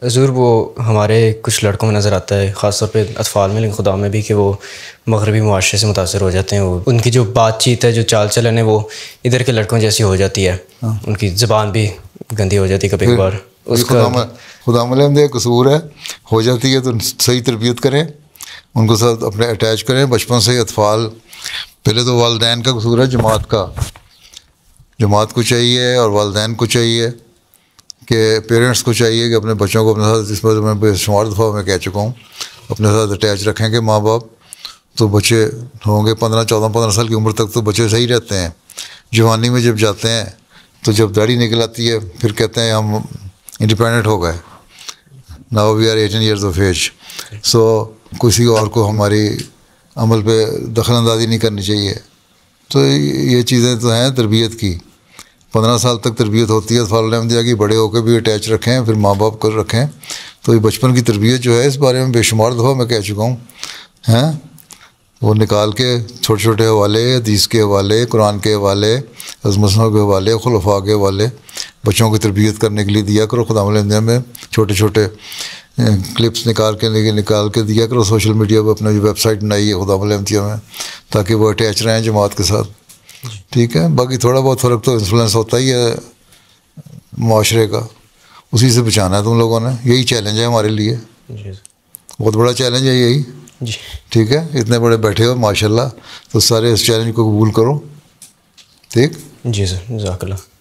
حضور وہ ہمارے کچھ لڑکوں میں نظر آتا ہے، خاص طور پہ اطفال میں، لیکن خدا میں بھی، کہ وہ مغربی معاشرے سے متاثر ہو جاتے ہیں. وہ ان کی جو بات چیت ہے، جو چال چلن ہے، وہ ادھر کے لڑکوں جیسی ہو جاتی ہے. ان کی زبان بھی گندی ہو جاتی ہے کبھی کبھار. اس کا خدا ملم دے قصور ہے، ہو جاتی ہے تو صحیح تربیت کریں، ان کو ساتھ اپنے اٹیچ کریں بچپن سے ہی. اطفال پہلے تو والدین کا قصور ہے، جماعت کو چاہیے اور والدین کو چاہیے کہ پیرنٹس کو چاہیے کہ اپنے بچوں کو اپنے ساتھ، اس پر میں بے شمار دفعہ میں کہہ چکا ہوں، اپنے ساتھ اٹیچ رکھیں کہ ماں باپ. تو بچے ہوں گے 15 سال کی عمر تک تو بچے صحیح رہتے ہیں. جوانی میں جب جاتے ہیں تو جب داڑھی نکل آتی ہے پھر کہتے ہیں ہم انڈیپینڈنٹ ہو گئے. Now we are 18 years of age. So کسی اور کو ہماری عمل پہ دخل اندازی نہیں کرنی چاہیے. تو یہ چیزیں تو ہیں تربیت کی. 15 سال تک تربیت ہوتی ہے اطفال الحمدیہ کی. بڑے ہو کے بھی اٹیچ رکھیں، پھر ماں باپ کو رکھیں. تو یہ بچپن کی تربیت جو ہے، اس بارے میں بے شمار دفعہ میں کہہ چکا ہوں. وہ نکال کے چھوٹے چھوٹے حوالے، حدیث کے حوالے، قرآن کے حوالے، مسلموں کے حوالے، خلفاء کے حوالے بچوں کی تربیت کرنے کے لیے دیا کرو. خدا الحمدیہ میں چھوٹے چھوٹے کلپس نکال کے دیا کرو سوشل میڈیا پہ. اپنا جو ویب سائٹ بنائی ہے خدا الحمدیہ میں، تاکہ وہ اٹیچ رہیں جماعت کے ساتھ. ٹھیک ہے. باقی تھوڑا بہت فرق تو انفلوئنس ہوتا ہی ہے معاشرے کا، اسی سے بچانا ہے تم لوگوں نے. یہی چیلنج ہے ہمارے لیے، بہت بڑا چیلنج ہے یہی. ٹھیک ہے. اتنے بڑے بیٹھے ہو ماشاء اللہ، تو سارے اس چیلنج کو قبول کرو. ٹھیک. جی سر، جزاک اللہ.